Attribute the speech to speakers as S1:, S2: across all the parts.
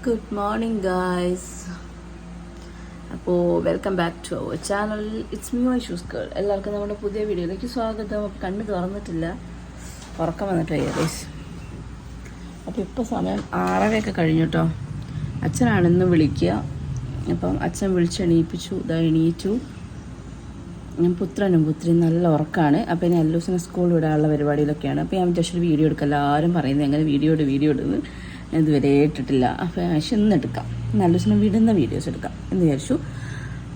S1: Good morning guys. അപ്പോൾ welcome back to our channel. It's me my shoes girl. എല്ലാവർക്കും നമ്മുടെ പുതിയ വീഡിയോയിലേക്ക് സ്വാഗതം. കണ്ണ് തുറന്നിട്ടില്ല, ഉറക്കം വന്നിട്ട് ഗൈസ്. അപ്പോൾ ഇപ്പോൾ സമയം 6:30 കഴിഞ്ഞു കേട്ടോ. അച്ഛനാണ് ഇന്ന് വിളിക്കുക. അപ്പം അച്ഛൻ വിളിച്ചെണീപ്പിച്ചു. ഇതാ എണീറ്റു. പുത്രനും പുത്രിയും നല്ല ഉറക്കമാണ്. അപ്പോൾ ഇനി അല്ലൂസിനെ സ്കൂളിൽ വിടാനുള്ള പരിപാടിയിലൊക്കെയാണ്. അപ്പോൾ ഞാൻ ജസ്റ്റ് ഒരു വീഡിയോ എടുക്കാം. എല്ലാവരും പറയുന്നത് എങ്ങനെ വീഡിയോ ഇടുന്നത് ഇതുവരെ ഇട്ടിട്ടില്ല. അപ്പോൾ പക്ഷെ ഇന്ന് എടുക്കാം, അല്ലൂസിനെ വിടുന്ന വീഡിയോസ് എടുക്കാം എന്ന് വിചാരിച്ചു.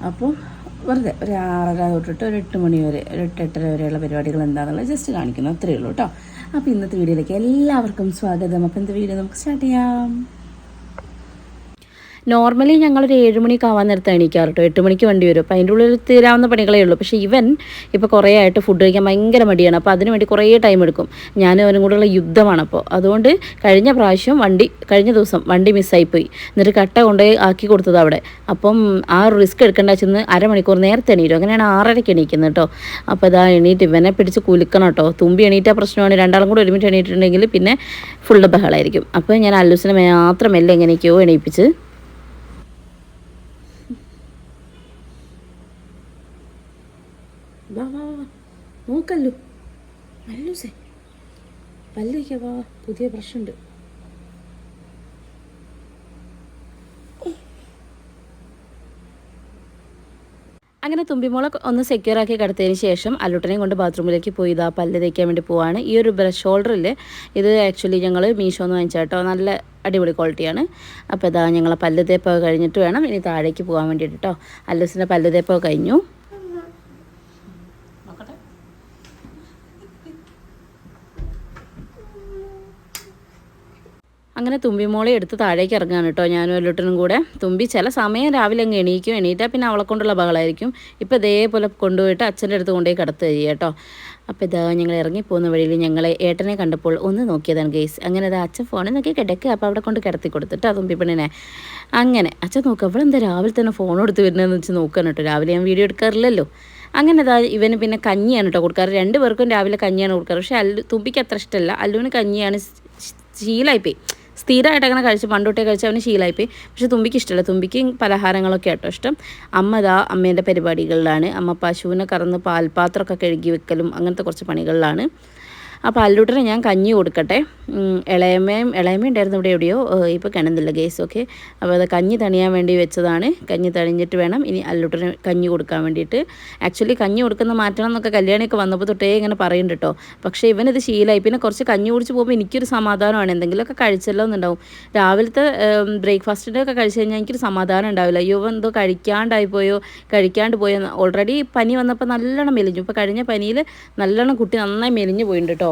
S1: അപ്പോൾ വെറുതെ ഒരു 6:30 തൊട്ടിട്ട് ഒരു 8 മണി വരെ, ഒരു 8-8:30 വരെയുള്ള പരിപാടികൾ എന്താണെന്നുള്ളത് ജസ്റ്റ് കാണിക്കുന്നു, അത്രയേ ഉള്ളൂ കേട്ടോ. അപ്പോൾ ഇന്നത്തെ വീഡിയോയിലേക്ക് എല്ലാവർക്കും സ്വാഗതം. അപ്പോൾ ഇന്നത്തെ വീഡിയോ നമുക്ക് സ്റ്റാർട്ട് ചെയ്യാം. നോർമലി ഞങ്ങളൊരു 7 മണിക്ക് ആവാൻ നേരത്തെ എണീക്കാറ് കേട്ടോ. 8 മണിക്ക് വണ്ടി വരും. അപ്പോൾ അതിൻ്റെ ഉള്ളിൽ തീരാവുന്ന പണികളേ ഉള്ളൂ. പക്ഷേ ഇവൻ ഇപ്പോൾ കുറേ ആയിട്ട് ഫുഡ് കഴിക്കാൻ ഭയങ്കര മടിയാണ്. അപ്പോൾ അതിന് വേണ്ടി കുറേ ടൈം എടുക്കും. ഞാനും അവനും കൂടെയുള്ള യുദ്ധമാണ്. അപ്പോൾ അതുകൊണ്ട് കഴിഞ്ഞ ദിവസം വണ്ടി മിസ്സായിപ്പോയി. എന്നിട്ട് കട്ട കൊണ്ടുപോയി ആക്കി കൊടുത്തത് അവിടെ. അപ്പം ആ റിസ്ക് എടുക്കേണ്ട വെച്ചെന്ന് അരമണിക്കൂർ നേരത്തെ എണീരും. അങ്ങനെയാണ് 6:30ക്ക് എണീക്കുന്നത് കേട്ടോ. അപ്പോൾ ഇതാ എണീറ്റ് ഇവനെ പിടിച്ച് കുലുക്കണം കേട്ടോ. തുമ്പി എണീറ്റാൽ പ്രശ്നമാണ്. രണ്ടാളും കൂടെ ഒരുമിച്ച് എണീറ്റിട്ടുണ്ടെങ്കിൽ പിന്നെ ഫുള്ള് ബഹളമായിരിക്കും. അപ്പോൾ ഞാൻ അല്ലൂസിനെ മാത്രം മെല്ലെ എങ്ങനെയൊക്കെയോ എണീപ്പിച്ച് വാ വാ വാ നോക്കല്ലോ. അല്ലൂസേ പല്ലിക്ക വാ, പുതിയ ബ്രഷ് ഉണ്ട്. അങ്ങനെ തുമ്പിമോളെ ഒന്ന് സെക്യൂർ ആക്കി കിടത്തിയതിന് ശേഷം അല്ലുട്ടനെയും കൊണ്ട് ബാത്റൂമിലേക്ക് പോയി ഇതാ പല്ല് തേക്കാൻ വേണ്ടി പോവാണ്. ഈ ഒരു ബ്രഷ് ഹോൾഡറില്ലേ, ഇത് ആക്ച്വലി ഞങ്ങൾ മീഷോന്ന് വാങ്ങിച്ചാട്ടോ. നല്ല അടിപൊളി ക്വാളിറ്റിയാണ്. അപ്പോൾ ഇതാ ഞങ്ങളെ പല്ല് തേപ്പൊക്കെ കഴിഞ്ഞിട്ട് വേണം ഇനി താഴേക്ക് പോകാൻ വേണ്ടിയിട്ട് കേട്ടോ. അല്ലൂസിൻ്റെ പല്ല് തേപ്പൊക്കെ കഴിഞ്ഞു. അങ്ങനെ തുമ്പിമോളെ എടുത്ത് താഴേക്ക് ഇറങ്ങാണ് കേട്ടോ, ഞാനും അല്ലുട്ടനും കൂടെ. തുമ്പി ചില സമയം രാവിലെ അങ്ങ് എണീറ്റാൽ പിന്നെ അവളെ കൊണ്ടുള്ള ബഹളമായിരിക്കും. ഇപ്പോൾ ഇതേപോലെ കൊണ്ടുപോയിട്ട് അച്ഛൻ്റെ അടുത്ത് കൊണ്ടുപോയി കിടത്തുക കേട്ടോ. അപ്പോൾ ഇതാ ഞങ്ങൾ ഇറങ്ങിപ്പോകുന്ന വഴിയിൽ ഞങ്ങളെ ഏട്ടനെ കണ്ടപ്പോൾ ഒന്ന് നോക്കിയതാണ് ഗെയ്സ്. അങ്ങനെ ഇതാ അച്ഛൻ ഫോണിൽ നോക്കി കിടക്കുക. അപ്പോൾ അവിടെ കൊണ്ട് കിടത്തി കൊടുത്തിട്ട് തുമ്പി പെണ്ണിനെ അങ്ങനെ അച്ഛൻ നോക്കുക. അവളെന്താ രാവിലെ തന്നെ ഫോൺ എടുത്ത് വരുന്നതെന്ന് വെച്ച് നോക്കണം കേട്ടോ. രാവിലെ ഞാൻ വീഡിയോ എടുക്കാറില്ലല്ലോ. അങ്ങനെ ഇതാ ഇവന് പിന്നെ കഞ്ഞിയാണ് കേട്ടോ കൊടുക്കാറ്. 2 പേർക്കും രാവിലെ കഞ്ഞിയാണ് കൊടുക്കാറ്. പക്ഷേ തുമ്പിക്ക് അത്ര ഇഷ്ടമല്ല. അല്ലുവിന് കഞ്ഞിയാണ് ശീലമായിപ്പോയി. സ്ഥിരമായിട്ട് അങ്ങനെ പണ്ടോട്ടേ കഴിച്ച് അവന് ശീലമായിപ്പോയി. പക്ഷേ തുമ്പിക്ക് ഇഷ്ടമല്ല. തുമ്പിക്ക് പലഹാരങ്ങളൊക്കെ ആട്ടോ ഇഷ്ടം. അമ്മേൻ്റെ പരിപാടികളിലാണ്. അമ്മ പശുവിനെ കറന്ന് പാൽപാത്രമൊക്കെ കഴുകി വെക്കലും അങ്ങനത്തെ കുറച്ച് പണികളിലാണ്. അപ്പോൾ അല്ലൂട്ടനെ ഞാൻ കഞ്ഞി കൊടുക്കട്ടെ. ഇളയമ്മയും ഉണ്ടായിരുന്നു ഇവിടെ എവിടെയോ, ഇപ്പോൾ കിണന്നില്ല ഗേസ്. ഓക്കെ, അപ്പോൾ അത് കഞ്ഞി തണിയാൻ വേണ്ടി വെച്ചതാണ്. കഞ്ഞി തണിഞ്ഞിട്ട് വേണം ഇനി അല്ലൂട്ടന് കഞ്ഞി കൊടുക്കാൻ വേണ്ടിയിട്ട്. ആക്ച്വലി കഞ്ഞി കൊടുക്കുന്ന മാറ്റണം എന്നൊക്കെ കല്യാണിയൊക്കെ വന്നപ്പോൾ തൊട്ടേ ഇങ്ങനെ പറയുന്നുണ്ട് കേട്ടോ. പക്ഷേ ഇവനിത് ശീലമായി. പിന്നെ കുറച്ച് കഞ്ഞി കുടിച്ച് പോകുമ്പോൾ എനിക്കൊരു സമാധാനമാണ്. എന്തെങ്കിലുമൊക്കെ കഴിച്ചല്ലോ എന്നുണ്ടാവും. രാവിലത്തെ ബ്രേക്ക്ഫാസ്റ്റിൻ്റെ ഒക്കെ കഴിച്ച് കഴിഞ്ഞാൽ എനിക്കൊരു സമാധാനം ഉണ്ടാവില്ല. അയ്യോ എന്തോ കഴിക്കാണ്ട് പോയോ. ഓൾറെഡി പനി വന്നപ്പോൾ നല്ലോണം മെലിഞ്ഞു. ഇപ്പോൾ കഴിഞ്ഞ പനിയിൽ നല്ലോണം കുട്ടി നന്നായി മെലിഞ്ഞു പോയിട്ടുണ്ട് കേട്ടോ.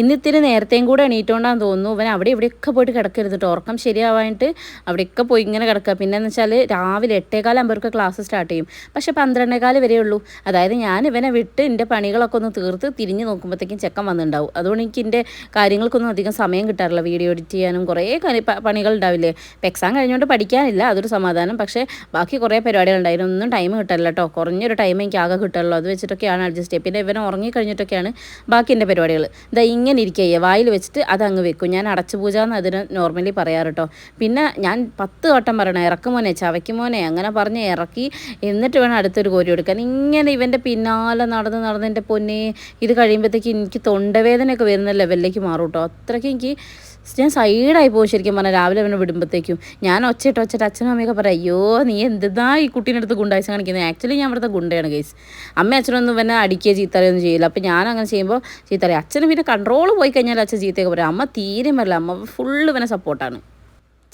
S1: ഇന്നിത്തിരി നേരത്തെയും കൂടെ എണീറ്റോണ്ടാന്ന് തോന്നുന്നു. അവൻ അവിടെ ഇവിടെയൊക്കെ പോയിട്ട് കിടക്കരുത് കേട്ടോ. ഉറക്കം ശരിയാവാനായിട്ട് അവിടെയൊക്കെ പോയി ഇങ്ങനെ കിടക്കുക. പിന്നെയെന്ന് വെച്ചാൽ രാവിലെ 8:15 ക്ലാസ് സ്റ്റാർട്ട് ചെയ്യും. പക്ഷേ 12:15 വരെ ഉള്ളൂ. അതായത് ഞാൻ ഇവനെ വിട്ട് എൻ്റെ പണികളൊക്കെ ഒന്ന് തീർത്ത് തിരിഞ്ഞ് നോക്കുമ്പോഴത്തേക്കും ചെക്കൻ വന്നിട്ടുണ്ടാവും. അതുകൊണ്ട് എനിക്ക് എൻ്റെ കാര്യങ്ങൾക്കൊന്നും അധികം സമയം കിട്ടാറില്ല. വീഡിയോ എഡിറ്റ് ചെയ്യാനും കുറേ പണികൾ ഉണ്ടാവില്ലേ. ഇപ്പം എക്സാം കഴിഞ്ഞുകൊണ്ട് പഠിക്കാനില്ല, അതൊരു സമാധാനം. പക്ഷേ ബാക്കി കുറേ പരിപാടികളുണ്ടായിരുന്നു. ഒന്നും ടൈം കിട്ടാറില്ല കേട്ടോ. കുറഞ്ഞൊരു ടൈം എനിക്ക് ആകെ കിട്ടാറുള്ളൂ. അത് വെച്ചിട്ടൊക്കെയാണ് അഡ്ജസ്റ്റ് ചെയ്യുക. പിന്നെ ഇവനെ ഉറങ്ങി കഴിഞ്ഞിട്ടൊക്കെയാണ് ബാക്കി എൻ്റെ പരിപാടികൾ. ഇങ്ങനെ ഇരിക്കുക, വായിൽ വെച്ചിട്ട് അതങ്ങ് വെക്കും. ഞാൻ അടച്ചു പൂജ എന്ന് അതിന് നോർമലി പറയാറ് കേട്ടോ. പിന്നെ ഞാൻ 10 വട്ടം പറയണം ഇറക്കുമോനെ ചവയ്ക്കുമോനെ അങ്ങനെ പറഞ്ഞ് ഇറക്കി എന്നിട്ട് വേണം അടുത്തൊരു കോരി എടുക്കാൻ. ഇങ്ങനെ ഇവൻ്റെ പിന്നാലെ നടന്ന് എൻ്റെ പൊന്നെ ഇത് കഴിയുമ്പോഴത്തേക്ക് എനിക്ക് തൊണ്ടവേദനയൊക്കെ വരുന്ന ലെവലിലേക്ക് മാറും കേട്ടോ. അത്രയ്ക്ക് ഞാൻ സൈഡായി പോകും ശരിക്കും പറഞ്ഞാൽ. രാവിലെ അവനെ വിടുമ്പോഴത്തേക്കും ഞാൻ ഒച്ചയിട്ട് അച്ഛനും അമ്മയൊക്കെ പറയാം, അയ്യോ നീ എന്താ ഈ കുട്ടീൻ്റെ അടുത്ത് ഗുണ്ടായ്സ കാണിക്കുന്നത്. ആക്ച്വലി ഞാൻ ഇവിടുത്തെ ഗുണ്ടയാണ് ഗൈസ്. അമ്മ അച്ഛനൊന്നും പിന്നെ അടിക്കുകയോ ചീത്തറിയൊന്നും ചെയ്യില്ല. അപ്പോൾ ഞാൻ അങ്ങനെ ചെയ്യുമ്പോൾ ചീത്തറിയും. അച്ഛനും പിന്നെ കൺട്രോൾ പോയി കഴിഞ്ഞാൽ അച്ഛൻ ചീത്തയൊക്കെ പറയാം. അമ്മ തീരെ വരില്ല. അമ്മ ഫുള്ള് ഇവനെ സപ്പോർട്ടാണ്.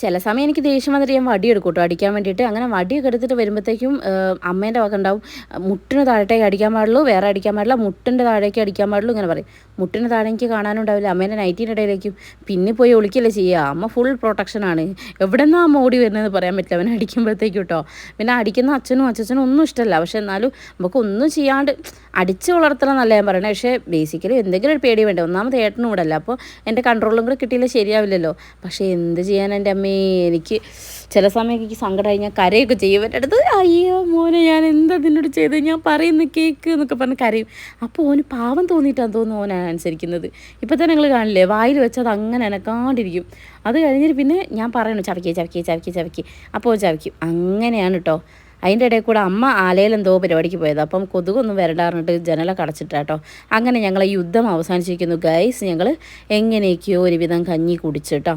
S1: ചില സമയം എനിക്ക് ദേഷ്യം വന്നിട്ട് ഞാൻ വടി എടുക്കും കേട്ടോ അടിക്കാൻ വേണ്ടിയിട്ട്. അങ്ങനെ വടിയൊക്കെ എടുത്തിട്ട് വരുമ്പോഴത്തേക്കും അമ്മേൻ്റെ വക ഉണ്ടാവും, മുട്ടിന് താഴത്തേക്ക് അടിക്കാൻ പാടുള്ളൂ, വേറെ അടിക്കാൻ പാടില്ല, മുട്ടിൻ്റെ താഴേക്ക് അടിക്കാൻ പാടുള്ളൂ ഇങ്ങനെ പറയും. മുട്ടിന് താഴെ എനിക്ക് കാണാനും ഉണ്ടാവില്ല. അമ്മേൻ്റെ നൈറ്റിൻ്റെ ഇടയിലേക്കും പിന്നെ പോയി ഒളിക്കല്ലേ ചെയ്യുക. അമ്മ ഫുൾ പ്രൊട്ടക്ഷനാണ്. എവിടെ നിന്നാണ് അമ്മ ഓടി വരുന്നതെന്ന് പറയാൻ പറ്റില്ല അവനെ അടിക്കുമ്പോഴത്തേക്കും കേട്ടോ. പിന്നെ അടിക്കുന്ന അച്ഛനും ഒന്നും ഇഷ്ടമല്ല. പക്ഷെ എന്നാലും നമുക്ക് ഒന്നും ചെയ്യാണ്ട് അടിച്ച് വളർത്തണം എന്നല്ല ഞാൻ പറയണേ. പക്ഷേ ബേസിക്കലി എന്തെങ്കിലും ഒരു പേടി വേണ്ടേ. ഒന്നാമത് ഏട്ടനും കൂടെ അല്ല. അപ്പോൾ എൻ്റെ കൺട്രോളും കൂടെ കിട്ടിയില്ല ശരിയാവില്ലല്ലോ. പക്ഷേ എന്ത് ചെയ്യാൻ എൻ്റെ അമ്മ അമ്മേ എനിക്ക് ചില സമയം എനിക്ക് സങ്കടമായി ഞാൻ കരയൊക്കെ ചെയ്യും എൻ്റെ അടുത്ത്. അയ്യോ മോനെ ഞാൻ എന്താ നിന്നോട് ചെയ്ത്, ഞാൻ പറയുന്ന കേക്ക് എന്നൊക്കെ പറഞ്ഞ് കരയും. അപ്പോൾ ഓന് പാവം തോന്നിയിട്ടാണ് തോന്നുന്നു ഓൻ അനുസരിക്കുന്നത്. ഇപ്പം തന്നെ നിങ്ങൾ കാണില്ലേ, വായിൽ വെച്ചത് അങ്ങനെ അനക്കാണ്ടിരിക്കും. അത് കഴിഞ്ഞിട്ട് പിന്നെ ഞാൻ പറയണു ചവയ്ക്കേ ചവയ്ക്കേ ചവയ്ക്കേ ചവയ്ക്കേ, അപ്പോൾ ചവയ്ക്കും. അങ്ങനെയാണ് കേട്ടോ. അതിൻ്റെ ഇടയിൽ കൂടെ അമ്മ ആലയിൽ എന്തോ പരിപാടിക്ക് പോയത്. അപ്പം കൊതുകൊന്നും വരണ്ടാറിഞ്ഞിട്ട് ജനലൊക്കെ അടച്ചിട്ടാട്ടോ. അങ്ങനെ ഞങ്ങൾ യുദ്ധം അവസാനിച്ചിരിക്കുന്നു ഗൈസ്. ഞങ്ങൾ എങ്ങനെയൊക്കെയോ ഒരുവിധം കഞ്ഞി കുടിച്ചിട്ടോ.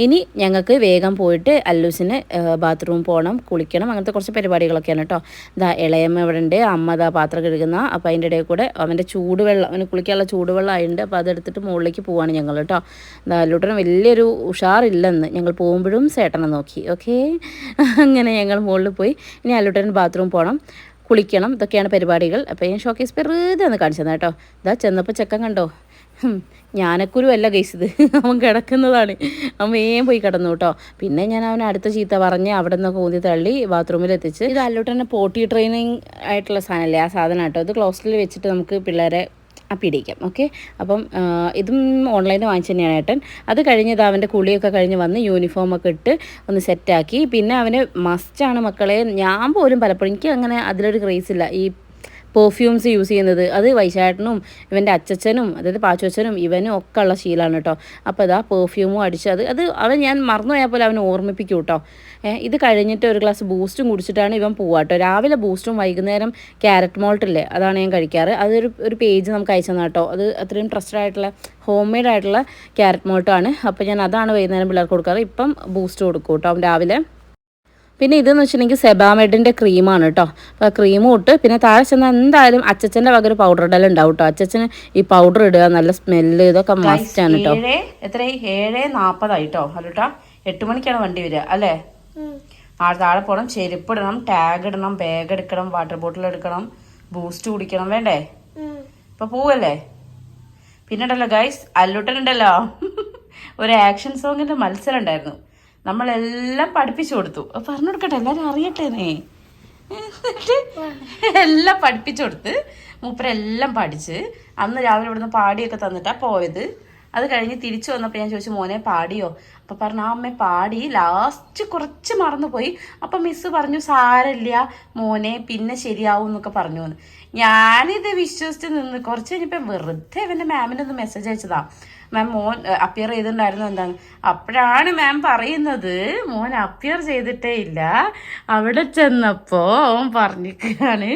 S1: ഇനി ഞങ്ങൾക്ക് വേഗം പോയിട്ട് അല്ലൂസിന് ബാത്റൂം പോകണം, കുളിക്കണം, അങ്ങനത്തെ കുറച്ച് പരിപാടികളൊക്കെയാണ് കേട്ടോ. ഇതാ ഇളയമ്മ ഇവിടെ ഉണ്ട്, അമ്മ ഇതാ പാത്രം കഴുകുന്ന. അപ്പോൾ അതിൻ്റെ ഇടയിൽ കൂടെ അവൻ്റെ ചൂടുവെള്ളം, അവന് കുളിക്കാനുള്ള ചൂടുവെള്ളം ആയിട്ടുണ്ട്. അപ്പോൾ അതെടുത്തിട്ട് മുകളിലേക്ക് പോവാണ് ഞങ്ങൾ കേട്ടോ. ഇതാ അല്ലൂട്ടന് വലിയൊരു ഉഷാറില്ലെന്ന്, ഞങ്ങൾ പോകുമ്പോഴും ചേട്ടനെ നോക്കി. ഓക്കെ, അങ്ങനെ ഞങ്ങൾ മുകളിൽ പോയി. ഇനി അല്ലൂട്ടൻ ബാത്റൂം പോകണം, കുളിക്കണം, ഇതൊക്കെയാണ് പരിപാടികൾ. അപ്പോൾ ഞാൻ ഷോക്കേസ് വെറുതെ ഒന്ന് കാണിച്ചു തന്നെ കേട്ടോ. ഇതാ ചെന്നപ്പോൾ ചെക്കൻ കണ്ടോ, ഞാനക്കുരു അല്ല ഗൈസ്, അവൻ കിടക്കുന്നതാണ്. അവൻ വേഗം പോയി കിടന്നു കേട്ടോ. പിന്നെ ഞാൻ അവനെ അടുത്ത ചീത്ത പറഞ്ഞ് അവിടെ നിന്ന് കൂന്തി തള്ളി ബാത്റൂമിൽ എത്തിച്ച്. ഇത് അല്ലൂട്ടൻ്റെ പോട്ടി ട്രെയിനിങ് ആയിട്ടുള്ള സാധനമല്ലേ, ആ സാധനം കേട്ടോ. ഇത് ക്ലോസിൽ വെച്ചിട്ട് നമുക്ക് പിള്ളേരെ പിടിക്കാം. ഓക്കെ, അപ്പം ഇതും ഓൺലൈനിൽ വാങ്ങിച്ചു തന്നെയാണ് ഏട്ടൻ. അത് കഴിഞ്ഞത് അവൻ്റെ കുളിയൊക്കെ കഴിഞ്ഞ് വന്ന് യൂണിഫോമൊക്കെ ഇട്ട് ഒന്ന് സെറ്റാക്കി. പിന്നെ അവന് മസ്റ്റാണ് മക്കളെ, ഞാൻ പോലും പലപ്പോഴും എനിക്ക് അങ്ങനെ അതിലൊരു ക്രേസില്ല ഈ പെർഫ്യൂംസ് യൂസ് ചെയ്യുന്നത്. അത് വൈശാട്ടനും ഇവൻ്റെ അച്ചച്ചനും, അതായത് പാച്ചുവച്ചനും ഇവനും ഒക്കെ ഉള്ള ശീലമാണ് കേട്ടോ. അപ്പോൾ അതാ പെർഫ്യൂമും അടിച്ച് അത് അവൻ ഞാൻ മറന്നുപോയാൽ പോലെ അവൻ ഓർമ്മിപ്പിക്കും കേട്ടോ. ഇത് കഴിഞ്ഞിട്ട് ഒരു ഗ്ലാസ് ബൂസ്റ്റും കുടിച്ചിട്ടാണ് ഇവൻ പോവാട്ടോ. രാവിലെ ബൂസ്റ്റും വൈകുന്നേരം ക്യാരറ്റ് മോൾട്ടില്ലേ, അതാണ് ഞാൻ കഴിക്കാറ്. അതൊരു പേജ് നമുക്ക് അയച്ചു തന്നാ കേട്ടോ. അത് അത്രയും ട്രസ്റ്റഡ് ആയിട്ടുള്ള ഹോം മെയ്ഡ് ആയിട്ടുള്ള ക്യാരറ്റ് മോൾട്ടാണ്. അപ്പോൾ ഞാൻ അതാണ് വൈകുന്നേരം പിള്ളേർക്ക് കൊടുക്കാറ്. ഇപ്പം ബൂസ്റ്റ് കൊടുക്കും കേട്ടോ അവൻ രാവിലെ. പിന്നെ ഇതെന്ന് വെച്ചിട്ടുണ്ടെങ്കിൽ സെബാമെഡിൻ്റെ ക്രീമാണ് കേട്ടോ. അപ്പോൾ ക്രീമും ഇട്ട് പിന്നെ താഴെ ചെന്നാൽ എന്തായാലും അച്ചച്ചൻ്റെ വക ഒരു പൗഡർ ഇടൽ ഉണ്ടാവും കേട്ടോ. അച്ചച്ചന് ഈ പൗഡർ ഇടുക, നല്ല സ്മെല്ല്, ഇതൊക്കെ മസ്റ്റാണ് കേട്ടോ. 7:40 കേട്ടോ. അല്ലോട്ടാ 8 മണിക്കാണ് വണ്ടി വരിക അല്ലേ. താഴെ പോകണം, ചെരുപ്പ് ഇടണം, ടാഗ് ഇടണം, ബാഗ് എടുക്കണം, വാട്ടർ ബോട്ടിൽ എടുക്കണം, ബൂസ്റ്റ് കുടിക്കണം, വേണ്ടേ? ഇപ്പൊ പോവല്ലേ? പിന്നെണ്ടല്ലോ ഗൈസ്, അല്ലുട്ടനുണ്ടല്ലോ ഒരു ആക്ഷൻ സോങ്ങിന്റെ മത്സരം ഉണ്ടായിരുന്നു. നമ്മളെല്ലാം പഠിപ്പിച്ചു കൊടുത്തു. പറഞ്ഞു കൊടുക്കട്ടെ, എല്ലാരും അറിയട്ടേന്നേ. എല്ലാം പഠിപ്പിച്ചു കൊടുത്ത് മൂപ്പരെല്ലാം പഠിച്ച് അന്ന് രാവിലെ ഇവിടുന്ന് പാടിയൊക്കെ തന്നിട്ടാ പോയത്. അത് കഴിഞ്ഞ് തിരിച്ചു വന്നപ്പോൾ ഞാൻ ചോദിച്ചു, മോനെ പാടിയോ? അപ്പം പറഞ്ഞു ആ അമ്മ പാടി, ലാസ്റ്റ് കുറച്ച് മറന്നുപോയി. അപ്പം മിസ്സ് പറഞ്ഞു സാരമില്ല മോനെ, പിന്നെ ശരിയാവും എന്നൊക്കെ പറഞ്ഞു. ഞാനിത് വിശ്വസിച്ച് നിന്ന് കുറച്ച് കഴിഞ്ഞപ്പോൾ വെറുതെ ഇവൻ്റെ മാമിനൊന്ന് മെസ്സേജ് അയച്ചതാ, മാം മോൻ അപ്പിയർ ചെയ്തിട്ടുണ്ടായിരുന്നു എന്താണ്. അപ്പോഴാണ് മാം പറയുന്നത് മോൻ അപ്പിയർ ചെയ്തിട്ടേ ഇല്ല, അവിടെ ചെന്നപ്പോൾ അവൻ പറഞ്ഞിട്ടാണ്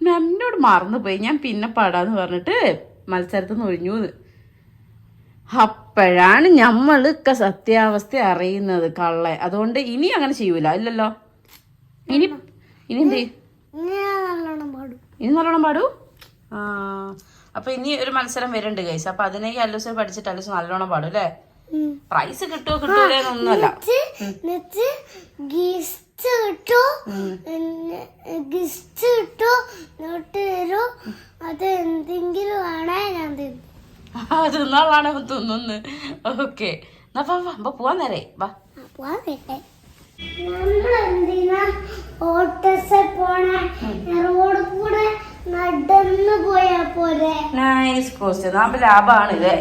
S1: മാമിനോട് മറന്നുപോയി, ഞാൻ പിന്നെ പാടാന്ന് പറഞ്ഞിട്ട് മത്സരത്തിൽ നിന്ന് ഒഴിഞ്ഞു. അപ്പോഴാണ് നമ്മളൊക്കെ സത്യാവസ്ഥ അറിയുന്നത് കള്ള. അതുകൊണ്ട് ഇനി അങ്ങനെ ചെയ്യൂല, ഇല്ലല്ലോ. ഇനി എന്ത് ചെയ്യും? ഇനി നല്ലോണം പാടൂ. അപ്പൊ ഇനി ഒരു മത്സരം വരുന്നുണ്ട് ഗൈസ്. അപ്പൊ അതിനേക്ക് അല്ലൂസ് പഠിച്ചിട്ട് അല്ലൂസ് നല്ലോണം പാടും അല്ലേ. പ്രൈസ് കിട്ടുമോ കിട്ടൂലെന്നൊന്നുമല്ല, അത് നാളാണ് തിന്നുന്ന്. ഓക്കെ, എന്നാ പോവാൻ നേരെ വാ. Nice question. നമ്മൾ ലാഭാണ് അല്ലേ?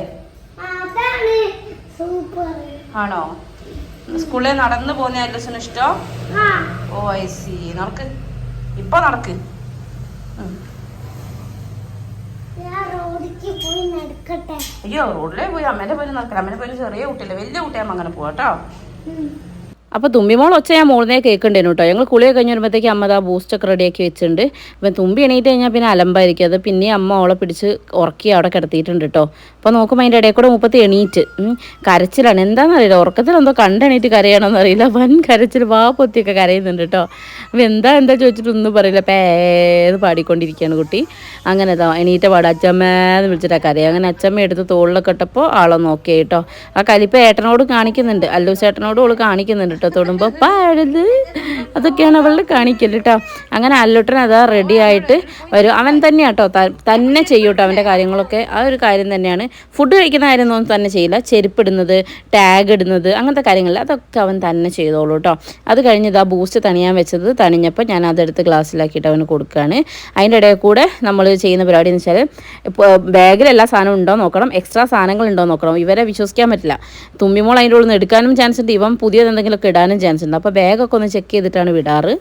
S1: ആണോ? സ്കൂളിൽ നടന്നു പോകുന്ന അല്ലൂസിന് ഇഷ്ടം? ഓ ഐ സി. നടക്ക്, ഇപ്പൊ നടക്ക്. അയ്യോ, റോഡിലേ പോയി അമ്മേന്റെ പോയി നടക്കണം. അമ്മേന്റെ പോയി ചെറിയ കുട്ടിയല്ലേ, വലിയ കുട്ടിയാകുമ്പോ അങ്ങനെ പോവാട്ടോ. അപ്പോൾ തുമ്പിമോൾ ഒച്ച ഞാൻ മോളിനെ കേൾക്കണ്ടേനു കേട്ടോ. ഞങ്ങൾ കുളിയൊക്കെ കഴിഞ്ഞ് വരുമ്പോഴത്തേക്ക് അമ്മ ആ ബൂസ്റ്റൊക്കെ റെഡിയാക്കി വെച്ചിട്ടുണ്ട്. അപ്പം തുമ്പി എണീറ്റ് കഴിഞ്ഞാൽ പിന്നെ അലമ്പായിരിക്കും. അത് പിന്നെ അമ്മ അവളെ പിടിച്ച് ഉറക്കി അവിടെ കിടത്തിയിട്ടുണ്ട് കേട്ടോ. അപ്പോൾ നോക്കുമ്പോൾ അതിൻ്റെ ഇടയിൽ കൂടെ 30 എണീറ്റ് കരച്ചിലാണ്. എന്താണെന്നറിയില്ല, ഉറക്കത്തിലെന്തോ കണ്ടെണീറ്റ് കരയണമെന്നറിയില്ല. വൻ കരച്ചിൽ, വാ പൊത്തിയൊക്കെ കരയുന്നുണ്ട് കേട്ടോ. അപ്പോൾ എന്താ ചോദിച്ചിട്ടൊന്നും പറയില്ല, പേന്ന് പാടിക്കൊണ്ടിരിക്കുകയാണ് കുട്ടി. അങ്ങനെ എണീറ്റ പാട് അച്ചമ്മേന്ന് വിളിച്ചിട്ടാണ് കരയുക. അങ്ങനെ അച്ചമ്മ എടുത്ത് തോളിലൊക്കെ ഇട്ടപ്പോൾ ആളെ നോക്കിയേ കേട്ടോ. ആ കലിപ്പ് ഏട്ടനോട് കാണിക്കുന്നുണ്ട്, അല്ലൂസ് ഏട്ടനോടും അവൾ കാണിക്കുന്നുണ്ട് കേട്ടോ. തൊടുമ്പോൾ പാടത്, അതൊക്കെയാണ് അവളുടെ കാണിക്കല് കേട്ടോ. അങ്ങനെ അല്ലുട്ടൻ അതാ റെഡി ആയിട്ട് വരും. അവൻ തന്നെയാണ് കേട്ടോ, തന്നെ ചെയ്യും കേട്ടോ അവൻ്റെ കാര്യങ്ങളൊക്കെ. ആ ഒരു കാര്യം തന്നെയാണ്. ഫുഡ് കഴിക്കുന്ന കാര്യമൊന്നും തന്നെ ചെയ്യില്ല. ചെരുപ്പിടുന്നത്, ടാഗ് ഇടുന്നത്, അങ്ങനത്തെ കാര്യങ്ങളിൽ അതൊക്കെ അവൻ തന്നെ ചെയ്തോളൂ കേട്ടോ. അത് കഴിഞ്ഞ് ഇതാ ബൂസ്റ്റ് തണിയാൻ വെച്ചത് തണിഞ്ഞപ്പോൾ ഞാൻ അതെടുത്ത് ഗ്ലാസ്സിലാക്കിയിട്ട് അവന് കൊടുക്കുകയാണ്. അതിൻ്റെ ഇടയിൽ കൂടെ നമ്മൾ ചെയ്യുന്ന പരിപാടി എന്ന് വെച്ചാൽ ഇപ്പോൾ ബാഗിൽ എല്ലാ സാധനവും ഉണ്ടോ നോക്കണം, എക്സ്ട്രാ സാധനങ്ങൾ ഉണ്ടോ നോക്കണം. ഇവരെ വിശ്വസിക്കാൻ പറ്റില്ല. തുമ്പിമോൾ അതിൻ്റെ ഉള്ളിൽ നിന്ന് എടുക്കാനും ചാൻസ് ഉണ്ട്, ഇവൻ പുതിയത് എന്തെങ്കിലുമൊക്കെ ഇടാനും ചാൻസ് ഉണ്ട്. അപ്പോൾ ബാഗൊക്കെ ഒന്ന് ചെക്ക് ചെയ്തിട്ടാണ് വിടാറ്.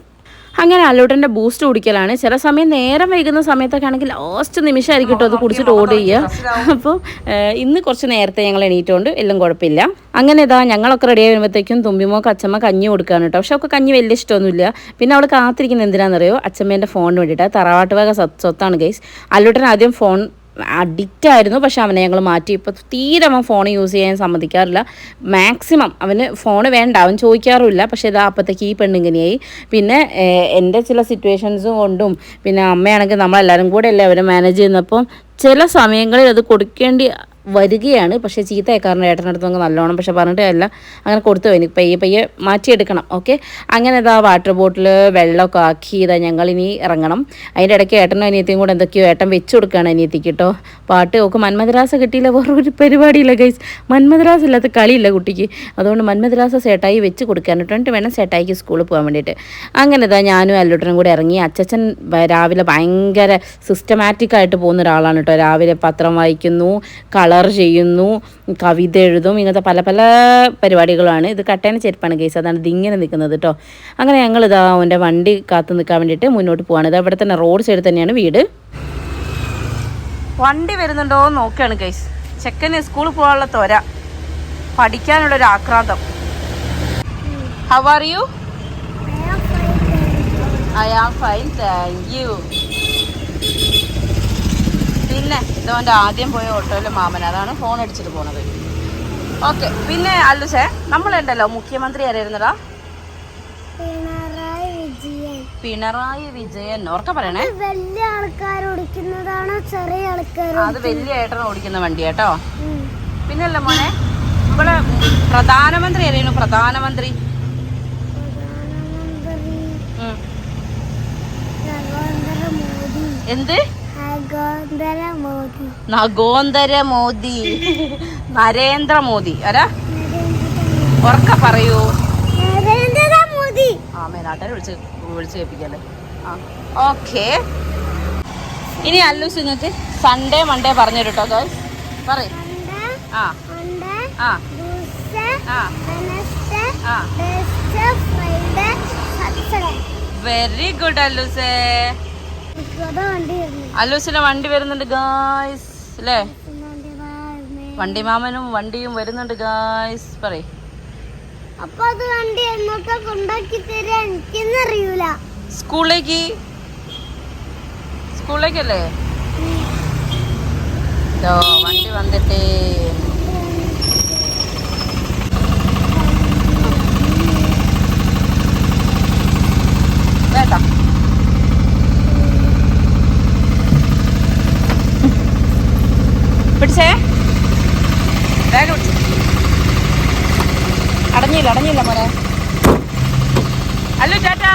S1: അങ്ങനെ അല്ലൂട്ടൻ്റെ ബൂസ്റ്റ് കുടിക്കലാണ്. ചില സമയം നേരം വൈകുന്ന സമയത്തൊക്കെ ആണെങ്കിൽ ലാസ്റ്റ് നിമിഷമായിരിക്കും കേട്ടോ അത് കുടിച്ചിട്ട് ഓർഡർ ചെയ്യുക. അപ്പോൾ ഇന്ന് കുറച്ച് നേരത്തെ ഞങ്ങൾ എണീറ്റുകൊണ്ട് എല്ലാം കുഴപ്പമില്ല. അങ്ങനെ ഇതാ ഞങ്ങളൊക്കെ റെഡി ആയി വരുമ്പോഴത്തേക്കും തുമ്പിമോക്ക് അച്ഛമ്മ കഞ്ഞി കൊടുക്കുകയാണ് കേട്ടോ. പക്ഷെ അവൾക്ക് കഞ്ഞി വലിയ ഇഷ്ടമൊന്നുമില്ല. പിന്നെ അവൾ കാത്തിരിക്കുന്നത് എന്തിനാണെന്നറിയോ, അച്ഛമ്മേൻ്റെ ഫോണിന് വേണ്ടിയിട്ട്. തറവാട്ട് വക സ്വത്താണ് ഗൈസ്. അല്ലൂട്ടൻ ആദ്യം ഫോൺ അഡിക്റ്റ് ആയിരുന്നു, പക്ഷെ അവനെ ഞങ്ങൾ മാറ്റി. ഇപ്പോൾ തീരെ അവൻ ഫോൺ യൂസ് ചെയ്യാൻ സമ്മതിക്കാറില്ല. മാക്സിമം അവന് ഫോൺ വേണ്ട, അവൻ ചോദിക്കാറുമില്ല. പക്ഷേ ഇതാ അപ്പോഴത്തേക്ക് ഈ പെണ്ണിങ്ങനെയായി. പിന്നെ എൻ്റെ ചില സിറ്റുവേഷൻസും കൊണ്ടും പിന്നെ അമ്മയാണെങ്കിൽ നമ്മളെല്ലാവരും കൂടെ അല്ലേ അവരെ മാനേജ് ചെയ്യുന്നപ്പോൾ ചില സമയങ്ങളിൽ അത് കൊടുക്കേണ്ടി വരികയാണ്. പക്ഷേ ചീത്തയക്കാരൻ്റെ ഏട്ടനടുത്ത് നമുക്ക് നല്ലോണം പക്ഷെ പറഞ്ഞിട്ട് അല്ല അങ്ങനെ കൊടുത്തു പോയി. പയ്യെ പയ്യെ മാറ്റിയെടുക്കണം. ഓക്കെ, അങ്ങനെ ഇതാ വാട്ടർ ബോട്ടിൽ വെള്ളമൊക്കെ ആക്കി ഇതാ ഞങ്ങളിനി ഇറങ്ങണം. അതിൻ്റെ ഇടയ്ക്ക് ഏട്ടനും അനിയത്തിയും കൂടെ എന്തൊക്കെയോ ഏട്ടൻ വെച്ച് കൊടുക്കുകയാണ് അനിയത്തിക്ക് കേട്ടോ. പാട്ട് ഒക്കെ മന്മദ്രാസ കിട്ടിയില്ല, വേറൊരു പരിപാടിയില്ല ഗൈസ്. മന്മദ്രാസ ഇല്ലാത്ത കളിയില്ല കുട്ടിക്ക്. അതുകൊണ്ട് മന്മദ്രാസ സേട്ടായി വെച്ച് കൊടുക്കാനിട്ട് വേണം സേട്ടായിക്ക് സ്കൂളിൽ പോകാൻ വേണ്ടിയിട്ട്. അങ്ങനെ ഇതാ ഞാനും അല്ലൂട്ടനും കൂടെ ഇറങ്ങി. അച്ചച്ചൻ രാവിലെ ഭയങ്കര സിസ്റ്റമാറ്റിക് ആയിട്ട് പോകുന്ന ഒരാളാണ് കേട്ടോ. രാവിലെ പത്രം വായിക്കുന്നു, കളർ ചെയ്യുന്നു, കവിത എഴുതും, ഇങ്ങനത്തെ പല പല പരിപാടികളാണ്. ഇത് കട്ടേന ചെരുപ്പാണ് കേസ്, അതാണ് ഇതിങ്ങനെ നിൽക്കുന്നത് കേട്ടോ. അങ്ങനെ ഞങ്ങളിതാ അവൻ്റെ വണ്ടി കാത്തു നിൽക്കാൻ വേണ്ടിയിട്ട് മുന്നോട്ട് പോവാണ്. ഇത് അവിടെ തന്നെ റോഡ് സൈഡിൽ തന്നെയാണ് വീട്. വണ്ടി വരുന്നുണ്ടോ എന്ന് നോക്കുകയാണ് കേസ്. ചെക്കന് സ്കൂളിൽ പോകാനുള്ള ത്വര, പഠിക്കാനുള്ളൊരു ആക്രാന്തം. How are you? I am fine, thank you. പിന്നെ ഇതവൻ്റെ ആദ്യം പോയ ഓട്ടോയിലെ മാമൻ, അതാണ് ഫോൺ അടിച്ചിട്ട് പോണത്. ഓക്കെ, പിന്നെ അല്ലുസേ നമ്മളുണ്ടല്ലോ മുഖ്യമന്ത്രി ആരായിരുന്നടാ? പിണറായി വിജയൻ. ഓർക്ക പറയണേ.
S2: വലിയ ആൾക്കാർ ഓടിക്കുന്നതാണോ ചെറിയ ആൾക്കാർ?
S1: അത് വലിയ ഏട്ടൻ ഓടിക്കുന്ന വണ്ടി കേട്ടോ. പിന്നല്ല മോനെ, ഇവിടെ പ്രധാനമന്ത്രി ആരായിരുന്നു? പ്രധാനമന്ത്രി എന്ത്? നഗോന്തരമോദി, നരേന്ദ്രമോദി. ആരാ? ഉറക്ക പറയൂ. ആ മേനാട്ടെ വിളിച്ച് കേൾപ്പിക്കല്ലേ. ആ ഓക്കെ. ഇനി അല്ലൂസ് നിങ്ങൾക്ക് സൺഡേ മൺഡേ പറഞ്ഞു കേട്ടോ ഗേൾസ്. പറയും. ആ ആ ആ വെരി ഗുഡ് അല്ലൂസേ. അല്ലൂസിന്റെ വണ്ടി വരുന്നുണ്ട് ഗായ്സ് അല്ലേ? വണ്ടി മാമനും വണ്ടിയും വരുന്നുണ്ട് ഗായ്സ്. പറയ്.
S2: അപ്പൊ അത് വണ്ടി എന്നൊക്കെ കൊണ്ടാക്കി തരാ എനിക്കെന്നറിയൂല.
S1: സ്കൂളിലേക്കല്ലേ? വണ്ടി വന്നിട്ടേ. വേണ്ട പിടിച്ചേ, വേഗം പിടിച്ചു. അടഞ്ഞില്ല മോനെ. അല്ലു ടാറ്റാ.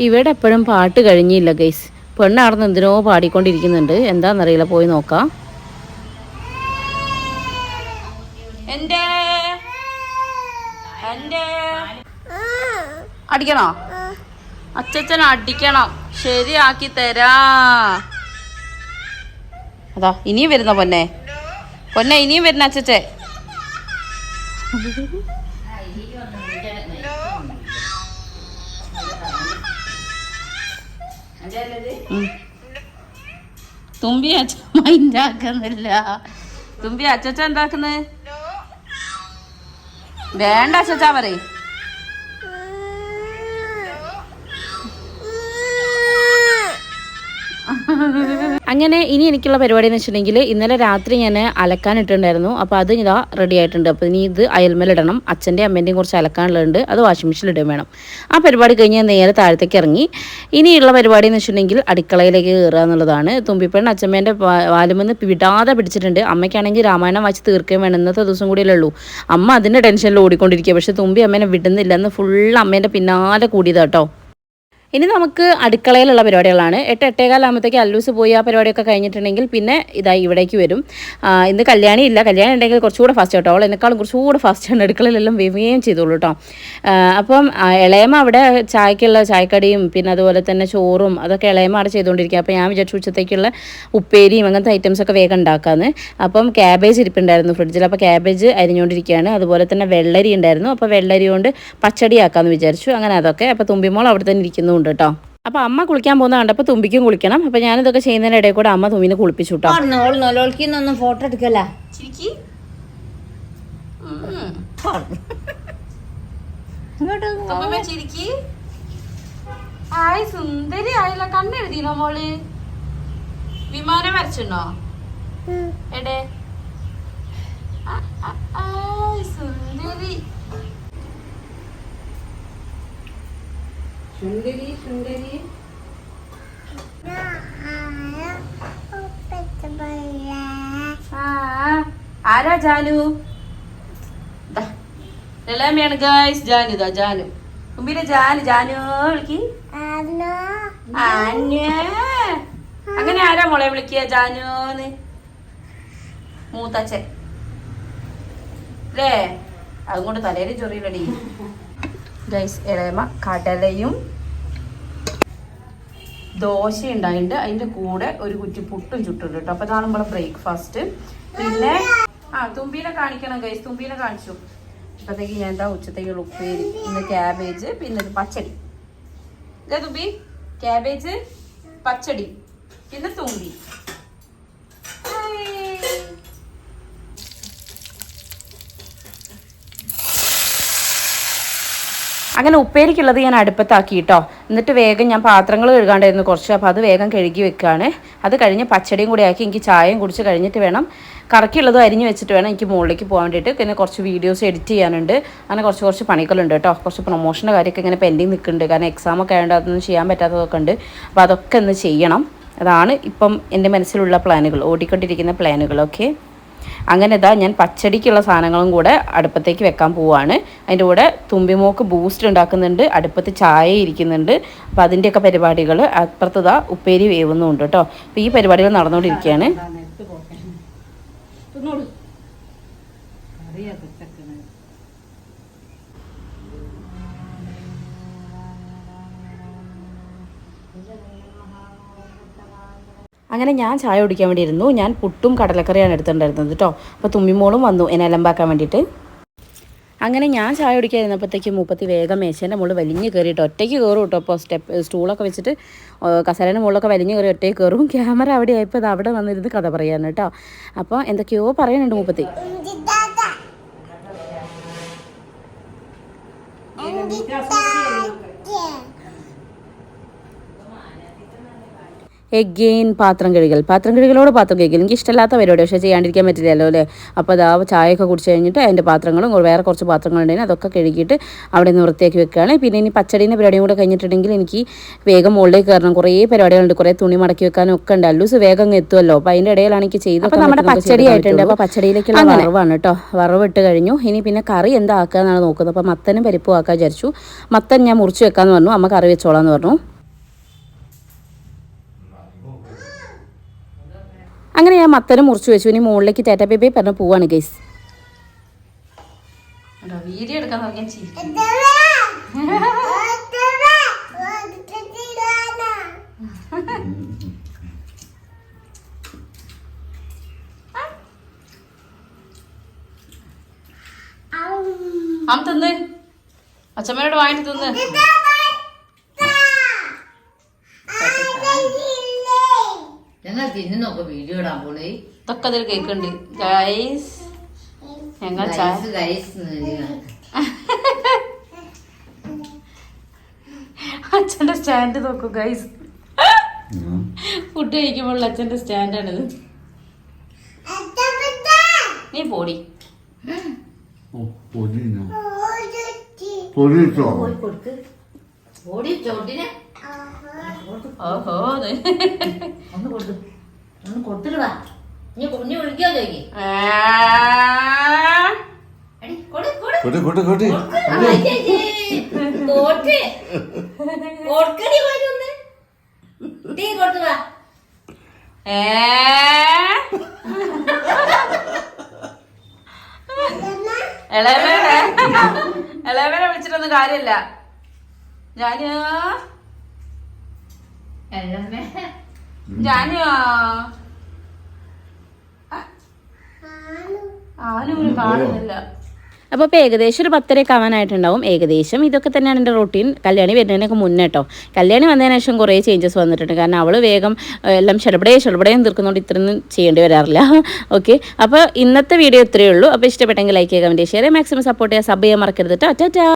S1: ഇവിടെ എപ്പോഴും പാട്ട് കഴിഞ്ഞില്ല ഗൈസ്. പെണ്ണ് അവിടെ എന്തിനോ പാടിക്കൊണ്ടിരിക്കുന്നുണ്ട്, എന്താണെന്നറിയില്ല, പോയി നോക്കാം. എൻ്റെ അടിക്കണോ? അച്ഛൻ അടിക്കണം, ശരിയാക്കി തരാ. അതാ ഇനിയും വരുന്ന പൊന്നെ ഇനിയും വരുന്ന അച്ഛൻ. തുമ്പി അച്ഛൻ മൈൻഡാക്കുന്നില്ല. തുമ്പി അച്ഛൻ എന്താക്കുന്നത്? വേണ്ട അച്ഛാ പറയും. അങ്ങനെ ഇനി എനിക്കുള്ള പരിപാടി എന്ന് വെച്ചിട്ടുണ്ടെങ്കിൽ ഇന്നലെ രാത്രി ഞാൻ അലക്കാനിട്ടുണ്ടായിരുന്നു. അപ്പോൾ അത് ഇതാ റെഡി ആയിട്ടുണ്ട്. അപ്പോൾ ഇനി ഇത് അയൽമേലിടണം. അച്ഛൻ്റെയും അമ്മേൻ്റെയും കുറച്ച് അലക്കാനുള്ളതുണ്ട്, അത് വാഷിംഗ് മെഷീനിൽ ഇടുകയും വേണം. ആ പരിപാടി കഴിഞ്ഞ് ഞാൻ നേരെ താഴത്തേക്ക് ഇറങ്ങി. ഇനിയുള്ള പരിപാടി എന്ന് വെച്ചിട്ടുണ്ടെങ്കിൽ അടുക്കളയിലേക്ക് കയറുക എന്നുള്ളതാണ്. തുമ്പിപ്പെണ്ണ് അച്ഛമ്മേൻ്റെ വാലുമെന്ന് വിടാതെ പിടിച്ചിട്ടുണ്ട്. അമ്മയ്ക്കാണെങ്കിൽ രാമായണം വായിച്ച് തീർക്കുകയും വേണം. ഇന്നത്തെ ദിവസം കൂടിയല്ലേ ഉള്ളൂ. അമ്മ അതിൻ്റെ ടെൻഷനിൽ ഓടിക്കൊണ്ടിരിക്കുക. പക്ഷേ തുമ്പി അമ്മേനെ വിടുന്നില്ല. എന്ന് ഫുള്ള് അമ്മേൻ്റെ പിന്നാലെ കൂടിയതാട്ടോ. ഇനി നമുക്ക് അടുക്കളയിലുള്ള പരിപാടികളാണ്. 8-8:15 അല്ലൂസ് പോയി ആ പരിപാടിയൊക്കെ കഴിഞ്ഞിട്ടുണ്ടെങ്കിൽ പിന്നെ ഇതായി ഇവിടേക്ക് വരും. ഇന്ന് കല്യാണി ഇല്ല. കല്യാണി ഉണ്ടെങ്കിൽ കുറച്ചുകൂടെ ഫാസ്റ്റ് കേട്ടോ. അവൾ എന്നെക്കാളും കുറച്ചുകൂടെ ഫാസ്റ്റാണ് അടുക്കളയിലെല്ലാം വേഗം ചെയ്തോളൂ കേട്ടോ. അപ്പം ഇളയമ്മ അവിടെ ചായക്കുള്ള ചായക്കടിയും പിന്നെ അതുപോലെ തന്നെ ചോറും അതൊക്കെ ഇളയമ്മ അവിടെ ചെയ്തുകൊണ്ടിരിക്കുക. അപ്പോൾ ഞാൻ വിചാരിച്ചു ഉച്ചത്തേക്കുള്ള ഉപ്പേരിയും അങ്ങനത്തെ ഐറ്റംസൊക്കെ വേഗം ഉണ്ടാക്കാമെന്ന്. അപ്പം ക്യാബേജ് ഇരിപ്പുണ്ടായിരുന്നു ഫ്രിഡ്ജിൽ. അപ്പോൾ ക്യാബേജ് അരിഞ്ഞുകൊണ്ടിരിക്കുകയാണ്. അതുപോലെ തന്നെ വെള്ളരി ഉണ്ടായിരുന്നു. അപ്പോൾ വെള്ളരി കൊണ്ട് പച്ചടി ആക്കാമെന്ന് വിചാരിച്ചു. അങ്ങനെ അതൊക്കെ. അപ്പോൾ തുമ്പിമോൾ അവിടെ തന്നെ ഇരിക്കുന്നുണ്ട് കേട്ടോ. അപ്പോൾ അമ്മ കുളിക്കാൻ പോകുന്ന കണ്ടപ്പോൾ തുമ്പിക്കും കുളിക്കണം. അപ്പോൾ ഞാനിതൊക്കെ ചെയ്യുന്നതിൻ്റെ ഇടയിൽ കൂടെ അമ്മ തുമ്പിനെ കുളിപ്പിച്ചു കേട്ടോ.
S3: നോലോൾക്കൊന്നും ഫോട്ടോ എടുക്കല്ല.
S1: സുന്ദരി ആയില്ല. കണ്ണെഴുതിനോ മോള്? വിമാനം വരച്ചിണോ? എടേ സുന്ദരി സുന്ദരി സുന്ദരി. ആരാ ജാനു? ഇളയമ്മയാണ് ഗൈസ്. ജാനു ഇതാ ജാനു. മുമ്പിലെ ജാനു. ജാനു വിളിക്ക്. അങ്ങനെ ആരാ മോളെ വിളിക്കുക ജാനുന്ന്? മൂത്തച്ഛൻ അല്ലേ? അതുകൊണ്ട് തലയിൽ ചൊറിയിലടി ഗൈസ്. ഇളയമ്മ കടലയും ദോശ ഉണ്ടായിട്ടുണ്ട്. അതിൻ്റെ കൂടെ ഒരു കുറ്റി പുട്ടും ചുട്ടുണ്ട് കേട്ടോ. അപ്പോൾ അതാണ് നമ്മളെ ബ്രേക്ക്ഫാസ്റ്റ്. പിന്നെ തുമ്പീനെ കാണിക്കണം ഗൈസ്. തുമ്പീനെ കാണിച്ചു. അപ്പോഴത്തേക്ക് ഞാൻ എന്താ ഉച്ചത്തേക്കുള്ള ഉപ്പേരി. ഇന്ന് ക്യാബേജ് പിന്നെ ഒരു പച്ചടി. ഇതാ തുമ്പി ക്യാബേജ് പച്ചടി പിന്നെ തുമ്പി. അങ്ങനെ ഉപ്പേരിക്കുള്ളത് ഞാൻ അടുപ്പത്താക്കി കേട്ടോ. എന്നിട്ട് വേഗം ഞാൻ പാത്രങ്ങൾ കഴുകാണ്ടായിരുന്നു കുറച്ച്. അപ്പോൾ അത് വേഗം കഴുകി വെക്കുകയാണ്. അത് കഴിഞ്ഞ് പച്ചടിയും കൂടി ആക്കി എനിക്ക് ചായയും കുടിച്ച് കഴിഞ്ഞിട്ട് വേണം കറക്കിയുള്ളതും അരിഞ്ഞ് വെച്ചിട്ട് വേണം എനിക്ക് മുകളിലേക്ക് പോകാൻ വേണ്ടിയിട്ട്. പിന്നെ കുറച്ച് വീഡിയോസ് എഡിറ്റ് ചെയ്യാനുണ്ട്. അങ്ങനെ കുറച്ച് പണികളുണ്ട് കേട്ടോ. കുറച്ച് പ്രൊമോഷൻ്റെ കാര്യമൊക്കെ ഇങ്ങനെ പെൻഡിങ് നിൽക്കുന്നുണ്ട്. കാരണം എക്സാമൊക്കെ ആയതുകൊണ്ട് അതൊന്നും ചെയ്യാൻ പറ്റാത്തതൊക്കെ ഉണ്ട്. അപ്പോൾ അതൊക്കെ ഒന്ന് ചെയ്യണം. അതാണ് ഇപ്പം എൻ്റെ മനസ്സിലുള്ള പ്ലാനുകൾ, ഓടിക്കൊണ്ടിരിക്കുന്ന പ്ലാനുകൾ. ഓക്കെ, അങ്ങനെ ഇതാ ഞാൻ പച്ചടിക്കുള്ള സാധനങ്ങളും കൂടെ അടുപ്പത്തേക്ക് വെക്കാൻ പോവുകയാണ്. അതിൻ്റെ കൂടെ തുമ്പിമോക്ക് ബൂസ്റ്റ് ഉണ്ടാക്കുന്നുണ്ട്. അടുപ്പത്ത് ചായ ഇരിക്കുന്നുണ്ട്. അപ്പോൾ അതിൻ്റെയൊക്കെ പരിപാടികൾ. അപ്പുറത്ത് ഇതാ ഉപ്പേരി വേവുന്നുണ്ട് കേട്ടോ. അപ്പോൾ ഈ പരിപാടികൾ നടന്നുകൊണ്ടിരിക്കുകയാണ്. അങ്ങനെ ഞാൻ ചായ കുടിക്കാൻ വേണ്ടി ഇരുന്നു. ഞാൻ പുട്ടും കടലക്കറിയാണ് എടുത്തിട്ടുണ്ടായിരുന്നത് കേട്ടോ. അപ്പോൾ തുമ്മിമോളും വന്നു എന്നെ അലമ്പാക്കാൻ വേണ്ടിയിട്ട്. അങ്ങനെ ഞാൻ ചായ കുടിക്കാതിരുന്നപ്പോഴത്തേക്ക് മൂപ്പത്തി വേഗം മേശേൻ്റെ മുകളിൽ വലിഞ്ഞ് കയറിയിട്ട് ഒറ്റയ്ക്ക് കയറും കേട്ടോ. അപ്പോൾ സ്റ്റൂളൊക്കെ വെച്ചിട്ട് കസേരയുടെ മുകളിലൊക്കെ വലിഞ്ഞ് കയറി ഒറ്റയ്ക്ക് കയറും. ക്യാമറ അവിടെ ആയപ്പോൾ അത് അവിടെ വന്നിരുന്ന് കഥ പറയാൻ കേട്ടോ. അപ്പോൾ എന്തൊക്കെയോ പറയാനുണ്ട് മൂപ്പത്തി. എഗെയിൻ പാത്രം കഴുകൽ. പാത്രം കഴുകൽ എനിക്ക് ഇഷ്ടമില്ലാത്ത പരിപാടി. പക്ഷേ ചെയ്യാണ്ടിരിക്കാൻ പറ്റില്ലല്ലോ അല്ലേ. അപ്പോൾ അതാ ചായയൊക്കെ കുടിച്ച് കഴിഞ്ഞിട്ട് അതിൻ്റെ പാത്രങ്ങളും വേറെ കുറച്ച് പാത്രങ്ങളുണ്ടെങ്കിൽ അതൊക്കെ കഴുകിയിട്ട് അവിടെ നിന്ന് വൃത്തിയാക്കി വെക്കുകയാണ്. പിന്നെ ഇനി പച്ചടീൻ്റെ പരിപാടിയും കൂടെ കഴിഞ്ഞിട്ടുണ്ടെങ്കിൽ എനിക്ക് വേഗം മുകളിലേക്ക് കയറണം. കുറേ പരിപാടികളുണ്ട്. കുറേ തുണി മടക്കി വെക്കാനും ഒക്കെ ഉണ്ട്. അല്ലൂസ് വേഗം എത്തുമല്ലോ. അപ്പോൾ അതിൻ്റെ ഇടയിലാണ് എനിക്ക് ചെയ്തത്. അപ്പോൾ നമ്മുടെ പച്ചടി ആയിട്ടുണ്ട്. അപ്പോൾ പച്ചടിയിലേക്കുള്ള വറവാണ് കേട്ടോ. വറവ് ഇട്ട് കഴിഞ്ഞു. ഇനി പിന്നെ കറി എന്താ ആക്കുക എന്നാണ് നോക്കുന്നത്. അപ്പോൾ മത്തനും പരിപ്പും ആക്കാൻ വിചാരിച്ചു. മത്തൻ ഞാൻ മുറിച്ച് വെക്കാമെന്ന് പറഞ്ഞു. അമ്മ കറി വെച്ചോളാന്ന് പറഞ്ഞു. അങ്ങനെ ഞാൻ മത്തനും മുറിച്ച് വെച്ചു. ഇനി മുകളിലേക്ക് തേറ്റപ്പേപ്പേ പറഞ്ഞ് പോവാണ് ഗൈസ്. വീഡിയോ എടുക്കാൻ തുടങ്ങിയ തിന്ന് അച്ഛമ്മയോട് വാങ്ങിട്ട് തിന്ന്.
S3: വീഡിയോ ഇടാൻ പോണേ.
S1: ഇതൊക്കെ അതിൽ കേൾക്കുന്നുണ്ട് ഗൈസ്. ഞങ്ങൾ അച്ഛൻ്റെ സ്റ്റാൻഡ് നോക്കൂ ഗൈസ്. ഫുഡ് കഴിക്കുമ്പോൾ അച്ഛൻ്റെ സ്റ്റാൻഡാണിത്. നീ പോടി. ഓഹോ
S3: ഒന്ന് കൊടുത്തിട്ട് വാ. നീ വിളിക്കാ ചോദിക്കും.
S4: കൂട്ടി കൂട്ടി കൂട്ടി
S1: ഇളയവനെ വിളിച്ചിട്ടൊന്നും കാര്യമില്ല. ജാനു ജാനു ആരും കാണുന്നില്ല. അപ്പോൾ ഇപ്പോൾ ഏകദേശം ഒരു 10:30 ആവാനായിട്ടുണ്ടാവും. ഏകദേശം ഇതൊക്കെ തന്നെയാണ് എൻ്റെ റൊട്ടീൻ. കല്യാണി വരുന്നതിനൊക്കെ മുന്നേ കേട്ടോ. കല്യാണി വന്നതിന് ശേഷം കുറേ ചേഞ്ചസ് വന്നിട്ടുണ്ട്. കാരണം അവൾ വേഗം എല്ലാം ഷടപടയും തീർക്കുന്നതുകൊണ്ട് ഇത്രയൊന്നും ചെയ്യേണ്ടി വരാറില്ല. ഓക്കെ, അപ്പോൾ ഇന്നത്തെ വീഡിയോ ഇത്രയേ ഉള്ളൂ. അപ്പോൾ ഇഷ്ടപ്പെട്ടെങ്കിൽ ലൈക്ക് ചെയ്യുക, കമൻറ്റ് ഷെയർ ചെയ്യുക, മാക്സിമം സപ്പോർട്ട് ചെയ്യുക, സബ് ചെയ്യാൻ മറക്കരുത് കേട്ടോ. ടാറ്റാ.